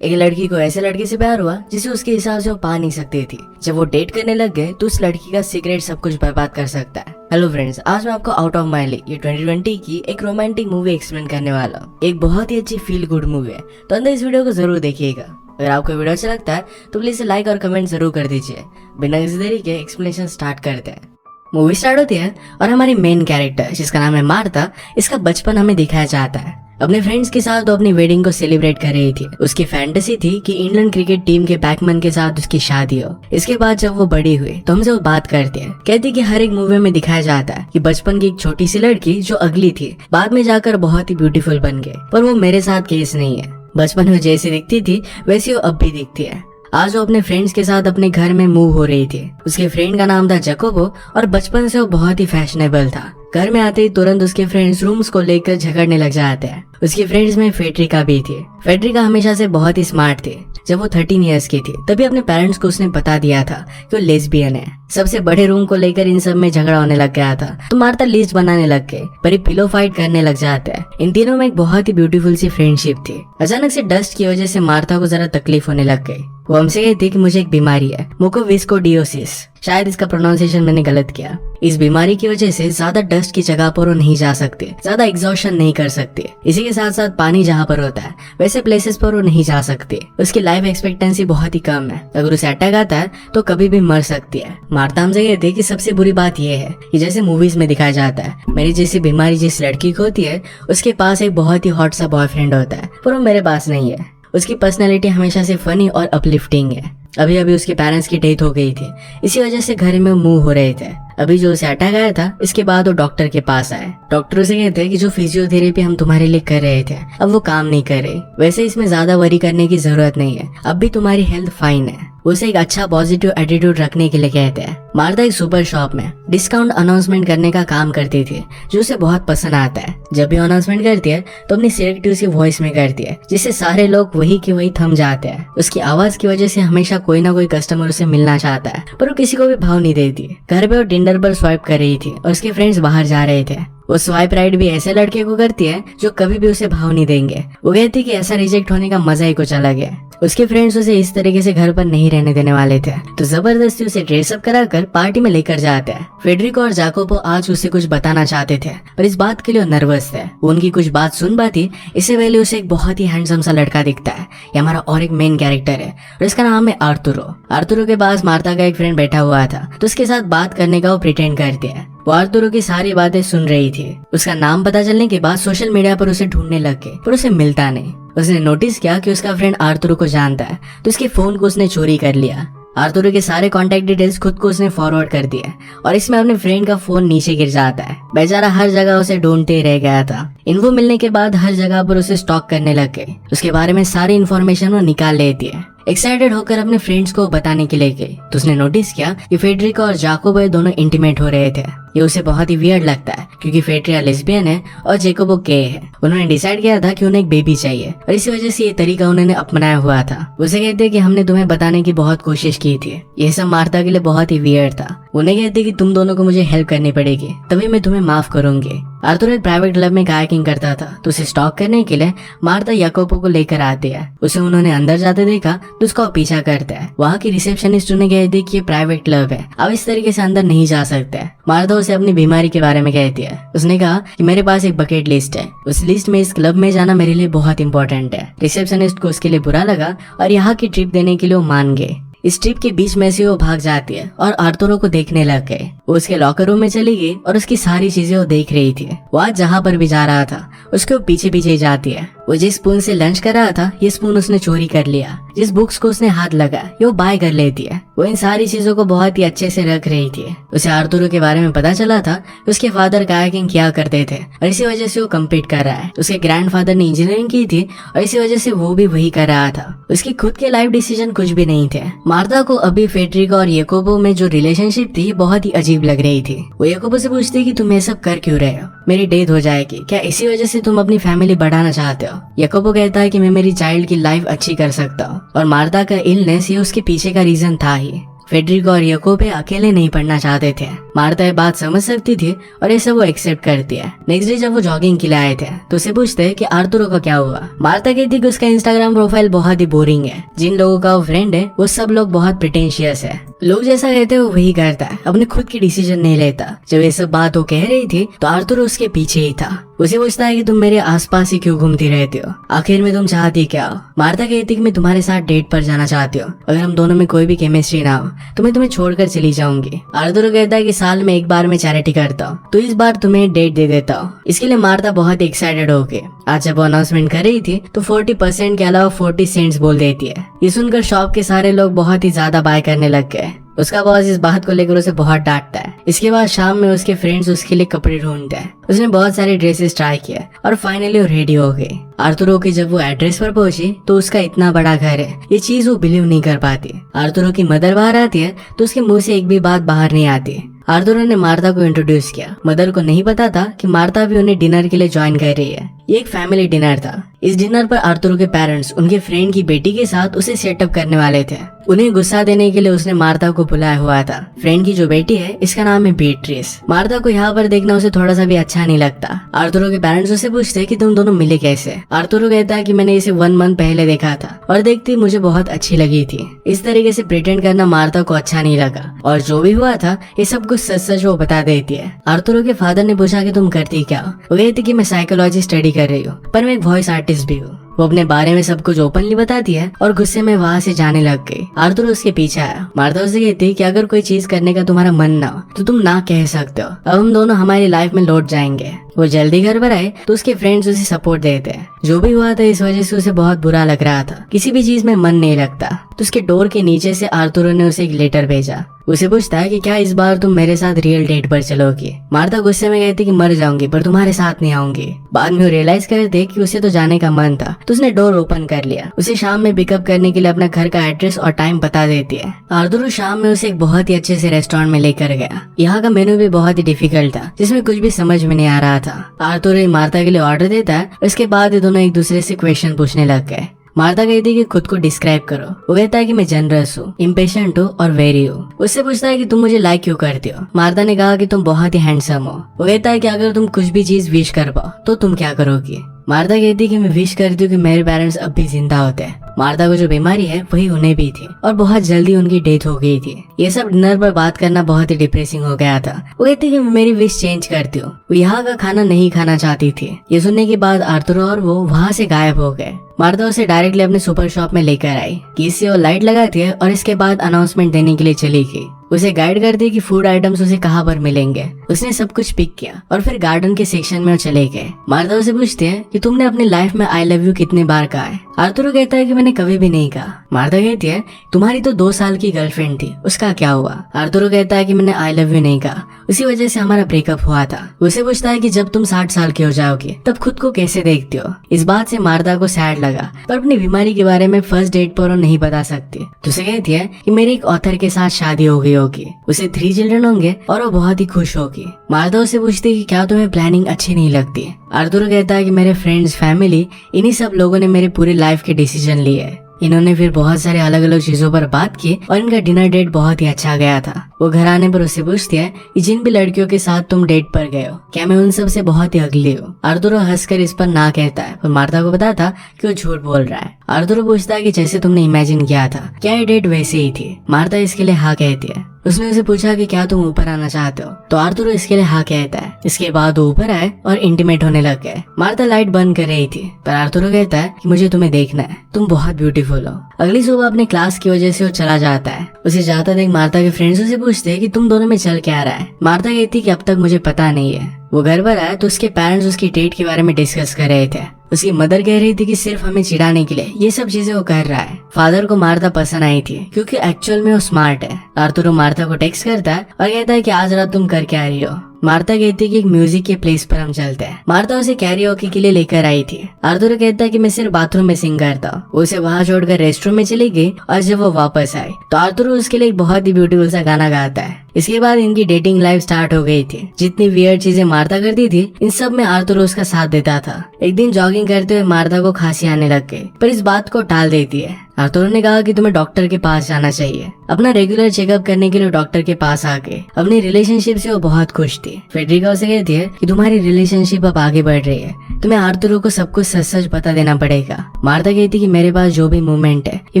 एक लड़की को ऐसे लड़के से प्यार हुआ जिसे उसके हिसाब से वो पा नहीं सकती थी। जब वो डेट करने लग गए तो उस लड़की का सीक्रेट सब कुछ बर्बाद कर सकता है। हेलो फ्रेंड्स, आज मैं आपको आउट ऑफ माय लीग ये 2020 की एक रोमांटिक मूवी एक्सप्लेन करने वाला हूँ। एक बहुत ही अच्छी फील गुड मूवी है, तो अंदर इस वीडियो को जरूर देखिएगा। अगर आपको वीडियो अच्छा लगता है तो प्लीज लाइक और कमेंट जरूर कर दीजिए। बिना किसी देरी के एक्सप्लेनेशन स्टार्ट करते हैं। मूवी स्टार्ट होती है और हमारी मेन कैरेक्टर जिसका नाम है मार्था, इसका बचपन हमें दिखाया जाता है। अपने फ्रेंड्स के साथ वो अपनी वेडिंग को सेलिब्रेट कर रही थी। उसकी फैंटेसी थी कि इंग्लैंड क्रिकेट टीम के बैट्समैन के साथ उसकी शादी हो। इसके बाद जब वो बड़ी हुई तो हमसे वो बात करती है, कहती कि हर एक मूवी में दिखाया जाता है कि बचपन की एक छोटी सी लड़की जो अगली थी बाद में जाकर बहुत ही ब्यूटीफुल बन गई, पर वो मेरे साथ केस नहीं है। बचपन में जैसी दिखती थी वैसी वो अब भी दिखती है। आज वो अपने फ्रेंड्स के साथ अपने घर में मूव हो रही थी। उसके फ्रेंड का नाम था जैकोबो और बचपन से वो बहुत ही फैशनेबल था। घर में आते ही तुरंत उसके फ्रेंड्स रूम्स को लेकर झगड़ने लग जाते हैं। उसकी फ्रेंड्स में फेड्रिका भी थी। फेड्रिका हमेशा से बहुत ही स्मार्ट थी। जब वो 13 इयर्स की थी तभी अपने पेरेंट्स को उसने बता दिया था कि वो लेस्बियन है। सबसे बड़े रूम को लेकर इन सब में झगड़ा होने लग गया था तो मार्था लिस्ट बनाने लग गए, पर ये पिलो फाइट करने लग जाते हैं। इन तीनों में एक बहुत ही ब्यूटीफुल सी फ्रेंडशिप थी। अचानक से डस्ट की वजह से मार्था को जरा तकलीफ होने लग गई। वो हमसे कहती कि मुझे एक बीमारी है, मुकोविस्कोडियोसिस, शायद इसका प्रोनाउंसिएशन मैंने गलत किया। इस बीमारी की वजह से ज्यादा डस्ट की जगह पर वो नहीं जा सकते, ज्यादा एग्जॉशन नहीं कर सकते। इसी के साथ साथ पानी जहाँ पर होता है वैसे प्लेसेस पर वो नहीं जा सकते। उसकी लाइफ एक्सपेक्टेंसी बहुत ही कम है। अगर उसे अटैक आता है तो कभी भी मर सकती है। मार्था हमसे कहती है कि सबसे बुरी बात यह है कि जैसे मूवीज में दिखाया जाता है, मेरी जैसी बीमारी जिस लड़की को होती है उसके पास एक बहुत ही हॉट सा बॉयफ्रेंड होता है, पर वो मेरे पास नहीं है। उसकी पर्सनैलिटी हमेशा से फनी और अपलिफ्टिंग है। अभी अभी उसके पेरेंट्स की डेथ हो गई थी, इसी वजह से घर में मूव हो रहे थे। अभी जो उसे अटैक आया था इसके बाद वो डॉक्टर के पास आए। डॉक्टर उसे कहते हैं कि जो फिजियोथेरेपी हम तुम्हारे लिए कर रहे थे अब वो काम नहीं कर रही। वैसे इसमें ज्यादा वरी करने की जरूरत नहीं है, अब भी तुम्हारी हेल्थ फाइन है। उसे एक अच्छा पॉजिटिव एटीट्यूड रखने के लिए कहते हैं। मार्था एक सुपर शॉप में डिस्काउंट अनाउंसमेंट करने का काम करती थी जो उसे बहुत पसंद आता है। जब भी अनाउंसमेंट करती है तो अपनी सिलेक्टिव सी वॉइस में करती है जिससे सारे लोग वही के वही थम जाते हैं। उसकी आवाज की वजह से हमेशा कोई ना कोई कस्टमर उसे मिलना चाहता है, पर वो किसी को भी भाव नहीं देती। घर पे वो टिंडर पर स्वाइप कर रही थी और उसके फ्रेंड्स बाहर जा रहे थे। वो स्वाइप राइट भी ऐसे लड़के को करती है जो कभी भी उसे भाव नहीं देंगे। वो कहती कि ऐसा रिजेक्ट होने का मजा ही कुछ अलग है। उसके फ्रेंड्स उसे इस तरीके से घर पर नहीं रहने देने वाले थे, तो जबरदस्ती उसे ड्रेसअप कराकर पार्टी में लेकर जाते हैं। फेडरिको और जाकोबो आज उसे कुछ बताना चाहते थे, पर इस बात के लिए नर्वस थे। वो उनकी कुछ बात सुन पाती इससे पहले उसे एक बहुत ही हैंडसम सा लड़का दिखता है। ये हमारा और एक मेन कैरेक्टर है और इसका नाम है आर्तुरो। आर्तुरो के पास मार्था का एक फ्रेंड बैठा हुआ था तो उसके साथ बात करने का वो प्रिटेंड करती है। वो आर्तुरो की सारी बातें सुन रही थी। उसका नाम पता चलने के बाद सोशल मीडिया पर उसे ढूंढने लग गए, पर उसे मिलता नहीं। उसने नोटिस किया कि उसका फ्रेंड आर्तुरो को जानता है तो उसके फोन को उसने चोरी कर लिया। आर्तुरो के सारे कॉन्टेक्ट डिटेल्स खुद को उसने फॉरवर्ड कर दिया और इसमें अपने फ्रेंड का फोन नीचे गिर जाता है। बेचारा हर जगह उसे ढूंढते रह गया था। इन्फो मिलने के बाद हर जगह पर उसे स्टॉक करने लग गए। उसके बारे में सारी इन्फॉर्मेशन वो निकाल लेती है। एक्साइटेड होकर अपने फ्रेंड्स को बताने के लिए गई तो उसने नोटिस किया कि फेडरिका और जाकोबो दोनों इंटीमेट हो रहे थे। ये उसे बहुत ही वियर्ड लगता है क्योंकि फेडरिका लेस्बियन है और जैकोबो गे है। उन्होंने डिसाइड किया था कि उन्हें एक बेबी चाहिए और इसी वजह से ये तरीका उन्होंने अपनाया हुआ था। उसे कहते कि हमने तुम्हें बताने की बहुत कोशिश की थी। ये सब मार्था के लिए बहुत ही वियर्ड था। उन्हें कहते कि तुम दोनों को मुझे हेल्प करनी पड़ेगी तभी मैं तुम्हें माफ करूंगी। आर्तुरो एक प्राइवेट क्लब में कायाकिंग करता था तो उसे स्टॉक करने के लिए मार्था याकोबो को लेकर आती है। उसे उन्होंने अंदर जाते देखा तो उसका पीछा करता है। वहाँ की रिसेप्शनिस्ट उन्हें कहती कि ये प्राइवेट क्लब है, अब इस तरीके से अंदर नहीं जा सकते। मार्था उसे अपनी बीमारी के बारे में कहती है। उसने कहा कि मेरे पास एक बकेट लिस्ट है, उस लिस्ट में इस क्लब में जाना मेरे लिए बहुत इंपॉर्टेंट है। रिसेप्शनिस्ट को उसके लिए बुरा लगा और यहाँ की ट्रिप देने के लिए वो मान गए। इस ट्रिप के बीच में से वो भाग जाती है और आर्तुरो को देखने लग गए। वो उसके लॉकर रूम में चली गई और उसकी सारी चीजें वो देख रही थी। वो आज जहाँ पर भी जा रहा था उसके वो पीछे पीछे जाती है। वो जिस स्पून से लंच कर रहा था ये स्पून उसने चोरी कर लिया। जिस बुक्स को उसने हाथ लगा ये वो बाय कर लेती है। वो इन सारी चीजों को बहुत ही अच्छे से रख रही थी। उसे आर्तुरो के बारे में पता चला था कि उसके फादर कायाकिंग किया करते थे और इसी वजह से वो कम्पीट कर रहा है। उसके ग्रैंडफादर ने इंजीनियरिंग की थी और इसी वजह से वो भी वही कर रहा था। उसकी खुद के लाइफ डिसीजन कुछ भी नहीं थे। मार्था को अभी फेडरिका और याकोबो में जो रिलेशनशिप थी बहुत ही अजीब लग रही थी। वो याकोबो से पूछती कि तुम ये सब कर क्यों रहे हो, मेरी डेथ हो जाएगी, क्या इसी वजह से तुम अपनी फैमिली बढ़ाना चाहते हो। याकोबो कहता है कि मैं मेरी चाइल्ड की लाइफ अच्छी कर सकता हूँ और मार्था का इलनेस ये उसके पीछे का रीजन था ही। फेडरिको और याकोबे अकेले नहीं पढ़ना चाहते थे। मार्ता ये बात समझ सकती थी और ये सब वो एक्सेप्ट करती है। नेक्स्ट डे जब वो जॉगिंग के लिए आए थे तो उसे पूछते हैं कि आर्थुरो का क्या हुआ। मार्ता कहती कि उसका इंस्टाग्राम प्रोफाइल बहुत ही बोरिंग है। जिन लोगों का वो फ्रेंड है वो सब लोग बहुत प्रिटेंशियस है। लोग जैसा कहते हैं वो वही करता है, अपने खुद की डिसीजन नहीं लेता। जब ये सब बात वो कह रही थी तो आर्थुरो उसके पीछे ही था। उसे पूछता है कि तुम मेरे आसपास ही क्यों घूमती रहती हो, आखिर में तुम चाहती क्या हो। मार्ता कहती कि मैं तुम्हारे साथ डेट पर जाना चाहती हूँ, अगर हम दोनों में कोई भी केमिस्ट्री ना हो तो मैं तुम्हें छोड़कर चली जाऊंगी। आर्थुरो कहता है कि साल में एक बार मैं चैरिटी करता हूँ तो इस बार तुम्हें डेट दे देता हूँ। इसके लिए मार्ता बहुत एक्साइटेड हो गई। आज जब वो अनाउंसमेंट कर रही थी तो 40% के अलावा 40 सेंट्स बोल देती है। ये सुनकर शॉप के सारे लोग बहुत ही ज्यादा बाय करने लग गए। उसका बॉस इस बात को लेकर उसे बहुत डांटता है। इसके बाद शाम में उसके फ्रेंड्स उसके लिए कपड़े ढूंढते हैं। उसने बहुत सारे ड्रेसेस ट्राई किए और फाइनली वो रेडी हो गई। आर्थुरो की जब वो एड्रेस पर पहुंची तो उसका इतना बड़ा घर है, ये चीज वो बिलीव नहीं कर पाती। आर्थुरो की मदर बाहर आती है तो उसके मुंह से एक भी बात बाहर नहीं आती। आर्थुरो ने मार्ता को इंट्रोड्यूस किया। मदर को नहीं पता था कि मार्ता भी उन्हें डिनर के लिए ज्वाइन कर रही है। ये एक फैमिली डिनर था। इस डिनर पर आर्थुरो के पेरेंट्स उनके फ्रेंड की बेटी के साथ उसे सेटअप करने वाले थे। उन्हें गुस्सा देने के लिए उसने मार्ता को बुलाया हुआ था। फ्रेंड की जो बेटी है इसका नाम है बीट्रिस। मार्ता को यहाँ पर देखना उसे थोड़ा सा भी अच्छा नहीं लगता। आर्थुरो के पेरेंट्स उसे पूछते कि तुम दोनों मिले कैसे। आर्थुरो कहता है कि मैंने इसे 1 मंथ पहले देखा था और देखती मुझे बहुत अच्छी लगी थी। इस तरीके से प्रिटेंड करना मार्ता को अच्छा नहीं लगा और जो भी हुआ था ये सब कुछ सच सच वो बता देती है। आर्थुरो के फादर ने पूछा कि तुम करती क्या हो। वो कहती कि मैं साइकोलॉजी स्टडी कर रही हूँ पर मैं एक वॉइस आर्टिस्ट भी हूँ। वो अपने बारे में सब कुछ ओपनली बताती है और गुस्से में वहाँ से जाने लग गई। आर्थुरो उसके पीछे आया। मार्ता उसे कहती कि अगर कोई चीज करने का तुम्हारा मन ना हो तो तुम ना कह सकते हो। अब हम दोनों हमारी लाइफ में लौट जाएंगे। वो जल्दी घर पर आए तो उसके फ्रेंड्स उसे सपोर्ट देते हैं। जो भी हुआ था इस वजह से उसे बहुत बुरा लग रहा था। किसी भी चीज में मन नहीं लगता। तो उसके डोर के नीचे से आर्थुरो ने उसे एक लेटर भेजा। उसे पूछता है कि क्या इस बार तुम मेरे साथ रियल डेट पर चलोगी। मार्ता गुस्से में कहती कि मर जाऊंगी पर तुम्हारे साथ नहीं आऊंगी। बाद में वो रियलाइज करते कि उसे तो जाने का मन था तो उसने डोर ओपन कर लिया। उसे शाम में पिकअप करने के लिए अपना घर का एड्रेस और टाइम बता देती है। आर्थुरो शाम में उसे एक बहुत ही अच्छे से रेस्टोरेंट में लेकर गया। यहाँ का मेनू भी बहुत ही डिफिकल्ट था जिसमें कुछ भी समझ में नहीं आ रहा था। आर्थुरो मार्ता के लिए ऑर्डर देता है। उसके बाद ये दोनों एक दूसरे से क्वेश्चन पूछने लग गए। मार्ता कहती है कि खुद को डिस्क्राइब करो। वो कहता है कि मैं जनरस हूँ, इम्पेशेंट हूँ और वेरी हूँ। उससे पूछता है कि तुम मुझे लाइक क्यों करती हो। मार्ता ने कहा कि तुम बहुत ही हैंडसम हो। वो कहता है कि अगर तुम कुछ भी चीज विश कर पाओ तो तुम क्या करोगी। मार्ता कहती है कि मैं विश करती हूँ कि मेरे पेरेंट्स अब भी जिंदा होते हैं। मार्ता को जो बीमारी है वही उन्हें भी थी और बहुत जल्दी उनकी डेथ हो गई थी। ये सब डिनर पर बात करना बहुत ही डिप्रेसिंग हो गया था। वो कहती कि मैं मेरी विश चेंज करती हूँ। वो यहाँ का खाना नहीं खाना चाहती थी। ये सुनने के बाद आर्थुरो और वो वहाँ से गायब हो गए। मार्ता उसे डायरेक्टली अपने सुपर शॉप में लेकर आई। किस से वो लाइट लगाती है और इसके बाद अनाउंसमेंट देने के लिए चली गई। उसे गाइड करती है कि फूड आइटम्स उसे कहाँ पर मिलेंगे। उसने सब कुछ पिक किया और फिर गार्डन के सेक्शन में वो चले गए। मार्ता उसे पूछती है कि तुमने अपनी लाइफ में आई लव यू कितनी बार कहा है। आर्थुरो कहता है कि मैंने कभी भी नहीं कहा। मार्ता कहती है तुम्हारी तो 2 साल की गर्लफ्रेंड थी, उसका क्या हुआ। आर्थुरो कहता है कि मैंने आई लव यू नहीं कहा, उसी वजह से हमारा ब्रेकअप हुआ था। उसे पूछता है कि जब तुम 60 साल की हो जाओगी तब खुद को कैसे देखती हो। इस बात से मार्ता को सैड लगा पर अपनी बीमारी के बारे में फर्स्ट डेट पर वो नहीं बता सकती। तो उसे कहती है कि मेरी एक ऑथर के साथ शादी हो गई होगी, उसे 3 चिल्ड्रन होंगे और वो बहुत ही खुश होगी। मार्ता उसे पूछती है कि क्या तुम्हें प्लानिंग अच्छी नहीं लगती। आर्थुरो कहता है कि मेरे फ्रेंड्स, फैमिली, इन्हीं सब लोगों ने मेरे पूरी लाइफ के डिसीजन लिए है। इन्होंने फिर बहुत सारे अलग अलग चीजों पर बात की और इनका डिनर डेट बहुत ही अच्छा गया था। वो घर आने पर उससे पूछती है कि जिन भी लड़कियों के साथ तुम डेट पर गए हो क्या मैं उन सब से बहुत ही अगली हूँ। आर्थुरो हंसकर इस पर ना कहता है पर मार्ता को पता था कि वो झूठ बोल रहा है। आर्थुरो पूछता है कि जैसे तुमने इमेजिन किया था क्या ये डेट वैसे ही थी। मार्ता इसके लिए हाँ कहती है। उसने उसे पूछा कि क्या तुम ऊपर आना चाहते हो तो आर्थुरो इसके लिए हाँ कहता है। इसके बाद वो ऊपर आए और इंटीमेट होने लग गए। मार्ता लाइट बंद कर रही थी पर आर्थुरो कहता है कि मुझे तुम्हें देखना है, तुम बहुत ब्यूटीफुल हो। अगली सुबह अपने क्लास की वजह से वो चला जाता है। उसे जाता देख मार्ता के फ्रेंड्स उसे पूछते हैं कि तुम दोनों में चल क्या रहा है। मार्ता कहती है कि अब तक मुझे पता नहीं है। वो घर पर आया तो उसके पेरेंट्स उसकी डेट के बारे में डिस्कस कर रहे थे। उसकी मदर कह रही थी कि सिर्फ हमें चिढ़ाने के लिए ये सब चीजें वो कर रहा है। फादर को मार्ता पसंद आई थी क्योंकि एक्चुअल में वो स्मार्ट है। आर्थुरो मार्ता को टेक्स्ट करता है और कहता है कि आज रात तुम कर क्या रही हो। मार्ता कहती है कि एक म्यूजिक के प्लेस पर हम चलते हैं। मार्ता उसे कैरियोके के लिए लेकर आई थी। आर्थुरो कहता है कि मैं सिर्फ बाथरूम में सिंग करता हूँ। वो उसे वहाँ छोड़कर रेस्टरूम में चली गई और जब वो वापस आई तो आर्थुरो उसके लिए एक बहुत ही ब्यूटीफुल सा गाना गाता है। इसके बाद इनकी डेटिंग लाइफ स्टार्ट हो गई थी। जितनी वियर्ड चीजें मार्ता करती थी इन सब में आर्थुरो उसका साथ देता था। एक दिन जॉगिंग करते हुए मार्ता को खांसी आने लग गई पर इस बात को टाल देती है। आर्थुरो ने कहा कि तुम्हें डॉक्टर के पास जाना चाहिए। अपना रेगुलर चेकअप करने के लिए डॉक्टर के पास आके अपनी रिलेशनशिप से वो बहुत खुश थी। फेडरिका उसे कहती है कि तुम्हारी रिलेशनशिप अब आगे बढ़ रही है, तुम्हें आर्थुरो को सब कुछ सच सच बता देना पड़ेगा। मार्था कहती कि मेरे पास जो भी मूवमेंट है ये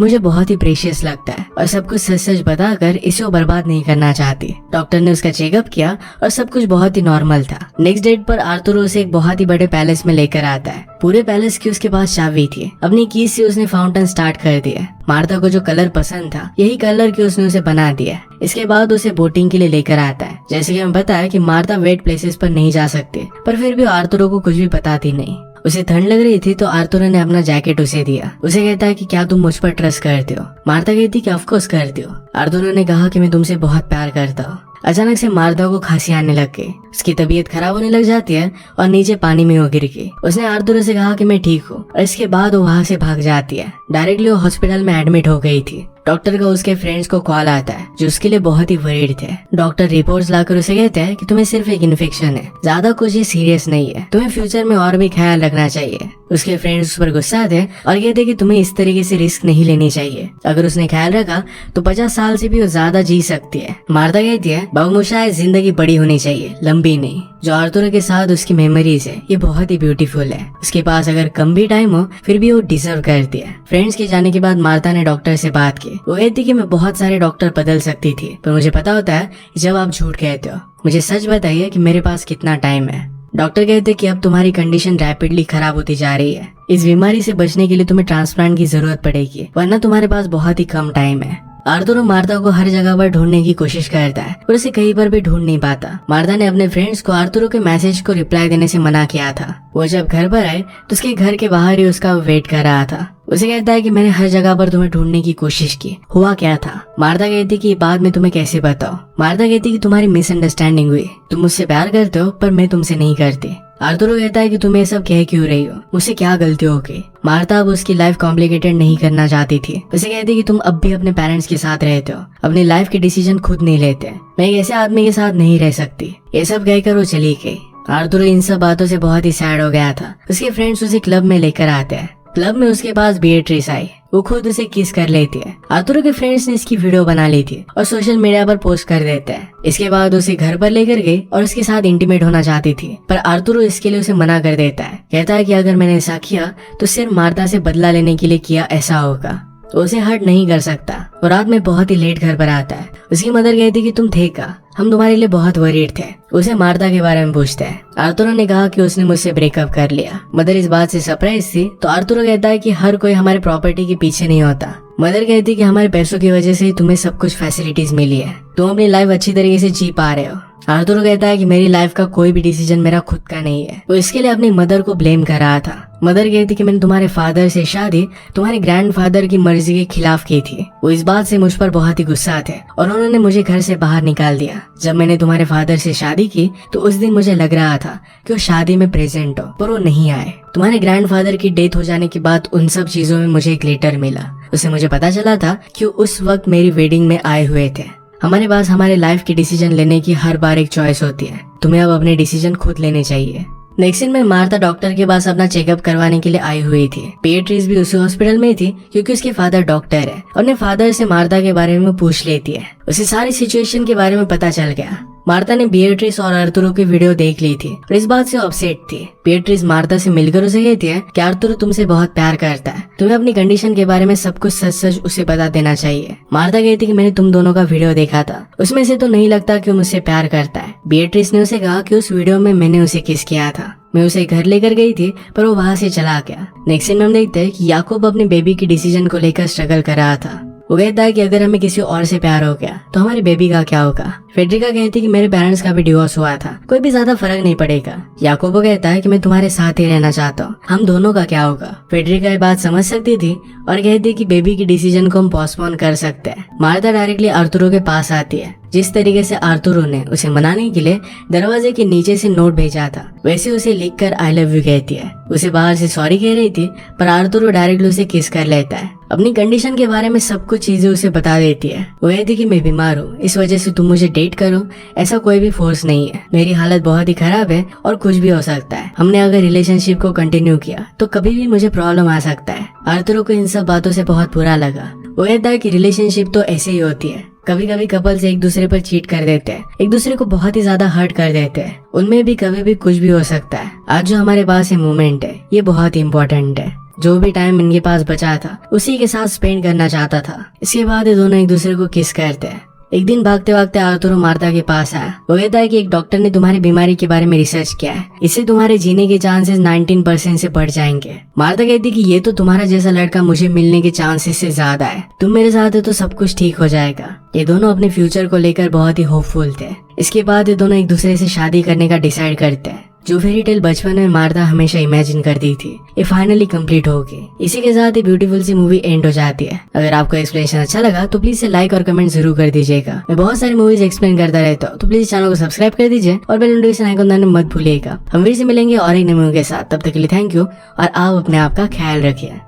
मुझे बहुत ही प्रेशियस लगता है और सब कुछ सच सच बताकर इसे वो बर्बाद नहीं करना चाहती। डॉक्टर ने उसका चेकअप किया और सब कुछ बहुत ही नॉर्मल था। नेक्स्ट डेट पर आर्थुरो उसे एक बहुत ही बड़े पैलेस में लेकर आता है। पूरे पैलेस की उसके पास चाबी थी। अपनी कीज से उसने फाउंटेन स्टार्ट कर दिया। मार्था को जो कलर पसंद था यही कलर की उसने उसे बना दिया। इसके बाद उसे बोटिंग के लिए लेकर आता है। जैसे कि हमें पता है कि मार्था वेट प्लेसेस पर नहीं जा सकती, पर फिर भी आर्थुरो को कुछ भी बताती नहीं। उसे ठंड लग रही थी तो आर्थुरो ने अपना जैकेट उसे दिया। उसे कहता है कि क्या तुम मुझ पर ट्रस्ट करते हो? मार्था कहती कि ऑफ कोर्स करती हो। आर्थुरो ने कहा कि मैं तुमसे बहुत प्यार करता हूँ। अचानक से मार्था को खांसी आने लग गई। उसकी तबीयत खराब होने लग जाती है और नीचे पानी में वो गिर गई। उसने आर्थुरो से कहा कि मैं ठीक हूँ और इसके बाद वो वहाँ से भाग जाती है। डायरेक्टली वो हॉस्पिटल में एडमिट हो गई थी। डॉक्टर का उसके फ्रेंड्स को कॉल आता है जो उसके लिए बहुत ही वरीड थे। डॉक्टर रिपोर्ट्स लाकर उसे कहते हैं कि तुम्हें सिर्फ एक इन्फेक्शन है, ज्यादा कुछ ये सीरियस नहीं है, तुम्हें फ्यूचर में और भी ख्याल रखना चाहिए। उसके फ्रेंड्स उस पर गुस्सा थे और कहते कि तुम्हें इस तरीके से रिस्क नहीं लेनी चाहिए। अगर उसने ख्याल रखा तो 50 साल से भी वो ज्यादा जी सकती है। मार्था कहती है बहुमुशायद जिंदगी बड़ी होनी चाहिए, लंबी नहीं। जो आर्थुरो के साथ उसकी मेमोरीज है ये बहुत ही ब्यूटीफुल है। उसके पास अगर कम भी टाइम हो फिर भी वो डिजर्व करती है। फ्रेंड्स के जाने के बाद मार्था ने डॉक्टर से बात की। वो कहती कि मैं बहुत सारे डॉक्टर बदल सकती थी, पर मुझे पता होता है जब आप झूठ कहते हो। मुझे सच बताइए कि मेरे पास कितना टाइम है। डॉक्टर कहते कि अब तुम्हारी कंडीशन रैपिडली खराब होती जा रही है। इस बीमारी से बचने के लिए तुम्हें ट्रांसप्लांट की जरूरत पड़ेगी, वरना तुम्हारे पास बहुत ही कम टाइम है। आर्थुरो मार्था को हर जगह पर ढूंढने की कोशिश करता है पर उसे कहीं पर भी ढूंढ नहीं पाता। मार्था ने अपने फ्रेंड्स को आर्थुरो के मैसेज को रिप्लाई देने से मना किया था। वो जब घर पर आए तो उसके घर के बाहर ही उसका वेट कर रहा था। उसे कहता है कि मैंने हर जगह पर तुम्हें ढूंढने की कोशिश की, हुआ क्या था? मार्था कहती कि बाद में तुम्हें कैसे बताओ। मार्था कहती कि तुम्हारी मिसअंडरस्टैंडिंग हुई, तुम मुझसे प्यार करते हो पर मैं तुमसे नहीं करती। आर्थुरो कहता है कि तुम ये सब कह क्यों रही हो, मुझसे क्या गलती हो गई? मार्था अब उसकी लाइफ कॉम्प्लिकेटेड नहीं करना चाहती थी। उसे कहती कि तुम अब भी अपने पेरेंट्स के साथ रहते हो, अपनी लाइफ के डिसीजन खुद नहीं लेते। मैं एक ऐसे आदमी के साथ नहीं रह सकती। ये सब कहकर वो चली गई। आर्थुरो इन सब बातों से बहुत ही सैड हो गया था। उसके फ्रेंड्स उसे क्लब में लेकर आते हैं। क्लब में उसके पास बीएट्रिस आई। वो खुद उसे किस कर लेती है। आर्थुरो के फ्रेंड्स ने इसकी वीडियो बना ली थी और सोशल मीडिया पर पोस्ट कर देते हैं। इसके बाद उसे घर पर लेकर गई और उसके साथ इंटीमेट होना चाहती थी, पर आर्थुरो इसके लिए उसे मना कर देता है। कहता है कि अगर मैंने ऐसा किया तो सिर्फ मार्था से बदला लेने के लिए किया ऐसा होगा, तो उसे हर्ट नहीं कर सकता। वो रात में बहुत ही लेट घर पर आता है। उसकी मदर कहती कि तुम थे का, हम तुम्हारे लिए बहुत वरीड थे। उसे मार्था के बारे में पूछते हैं। आर्थुरो ने कहा कि उसने मुझसे ब्रेकअप कर लिया। मदर इस बात से सरप्राइज थी तो आर्थुरो कहता है कि हर कोई हमारे प्रॉपर्टी के पीछे नहीं होता। मदर कहती कि हमारे पैसों की वजह से ही तुम्हें सब कुछ फैसिलिटीज मिली है, तुम अपनी लाइफ अच्छी तरीके से जी पा रहे हो। आर्थुरो कहता है कि मेरी लाइफ का कोई भी डिसीजन मेरा खुद का नहीं है। वो इसके लिए अपनी मदर को ब्लेम कर रहा था। मदर कहती कि मैंने तुम्हारे फादर से शादी तुम्हारे ग्रैंडफादर की मर्जी के खिलाफ की थी। वो इस बात से मुझ पर बहुत ही गुस्सा थे और उन्होंने मुझे घर से बाहर निकाल दिया। जब मैंने तुम्हारे फादर से शादी की तो उस दिन मुझे लग रहा था कि वो शादी में प्रेजेंट हो, पर वो नहीं आए। तुम्हारे ग्रैंडफादर की डेथ हो जाने के बाद उन सब चीजों में मुझे एक लेटर मिला। उससे मुझे पता चला था कि उस वक्त मेरी वेडिंग में आए हुए थे। हमारे पास हमारे लाइफ की डिसीजन लेने की हर बार एक चॉइस होती है, तुम्हें अब अपने डिसीजन खुद लेने चाहिए। नेक्स्ट दिन में मार्था डॉक्टर के पास अपना चेकअप करवाने के लिए आई हुई थी। बीएट्रिस भी उसी हॉस्पिटल में थी क्योंकि उसके फादर डॉक्टर है। अपने फादर से मार्था के बारे में पूछ लेती है। उसे सारी सिचुएशन के बारे में पता चल गया। मार्था ने बीएट्रिस और आर्थुरो की वीडियो देख ली थी और इस बात से अपसेट थी। बीएट्रिस मार्था से मिलकर उसे कहती है कि आर्थुरो तुमसे बहुत प्यार करता है, तुम्हें अपनी कंडीशन के बारे में सब कुछ सच सच उसे बता देना चाहिए। मार्था कहती कि मैंने तुम दोनों का वीडियो देखा था, उसमें से तो नहीं लगता कि वो मुझसे प्यार करता है। बीएट्रिस ने उसे कहा कि उस वीडियो में मैंने उसे किस किया था। मैं उसे घर लेकर गई थी पर वो वहाँ से चला गया। नेक्स्ट सीन में हम देखते हैं कि याकूब अपने बेबी की डिसीजन को लेकर स्ट्रगल कर रहा था। वो कहता है कि अगर हमें किसी और से प्यार हो गया तो हमारी बेबी का क्या होगा। फेडरिका कहती कि मेरे पेरेंट्स का भी डिवोर्स हुआ था, कोई भी ज्यादा फर्क नहीं पड़ेगा। याकूबो कहता है कि मैं तुम्हारे साथ ही रहना चाहता हूँ, हम दोनों का क्या होगा। फेडरिका ये बात समझ सकती थी और कहती कि बेबी की डिसीजन को हम पोस्टपोन कर सकते हैं। मार्था डायरेक्टली आर्थुरो के पास आती है। जिस तरीके से आर्थुरो ने उसे मनाने के लिए दरवाजे के नीचे से नोट भेजा था, वैसे उसे लिखकर आई लव यू कहती है। उसे बाहर से सॉरी कह रही थी पर आर्थुरो डायरेक्टली उसे किस कर लेता है। अपनी कंडीशन के बारे में सब कुछ चीजें उसे बता देती है। वो कहती कि मैं बीमार हूँ, इस वजह से तुम मुझे डेट करो ऐसा कोई भी फोर्स नहीं है। मेरी हालत बहुत ही खराब है और कुछ भी हो सकता है। हमने अगर रिलेशनशिप को कंटिन्यू किया तो कभी भी मुझे प्रॉब्लम आ सकता है। आर्थरो को इन सब बातों से बहुत बुरा लगा। वो कहता है कि रिलेशनशिप तो ऐसे ही होती है। कभी कभी कपल्स एक दूसरे पर चीट कर देते हैं, एक दूसरे को बहुत ही ज्यादा हर्ट कर देते हैं। उनमें भी कभी भी कुछ भी हो सकता है। आज जो हमारे पास ये मोमेंट है ये बहुत ही इम्पोर्टेंट है। जो भी टाइम इनके पास बचा था उसी के साथ स्पेंड करना चाहता था। इसके बाद ये दोनों एक दूसरे को किस करते हैं। एक दिन भागते भागते आर्थरो मार्था के पास आया। वो कहता है कि एक डॉक्टर ने तुम्हारी बीमारी के बारे में रिसर्च किया है, इससे तुम्हारे जीने के चांसेस 19% से बढ़ जाएंगे। मार्था कहती कि ये तो तुम्हारा जैसा लड़का मुझे मिलने के चांसेस से ज्यादा है, तुम मेरे साथ हो तो सब कुछ ठीक हो जाएगा। ये दोनों अपने फ्यूचर को लेकर बहुत ही होपफुल थे। इसके बाद ये दोनों एक दूसरे से शादी करने का डिसाइड करते हैं। जो फेरी टेल बचपन में मार्था हमेशा इमेजिन करती थी ये फाइनली कंप्लीट होगी। इसी के साथ ये ब्यूटीफुल सी मूवी एंड हो जाती है। अगर आपको एक्सप्लेनेशन अच्छा लगा तो प्लीज से लाइक और कमेंट जरूर कर दीजिएगा। मैं बहुत सारी मूवीज एक्सप्लेन करता रहता हूँ, तो प्लीज चैनल को सब्सक्राइब कर दीजिए और बेल नोटिफिकेशन आइकन दबाना मत भूलिएगा। हम फिर से मिलेंगे और एक नई मूवी के साथ। तब तक के लिए थैंक यू और आप अपने आप का ख्याल रखिए।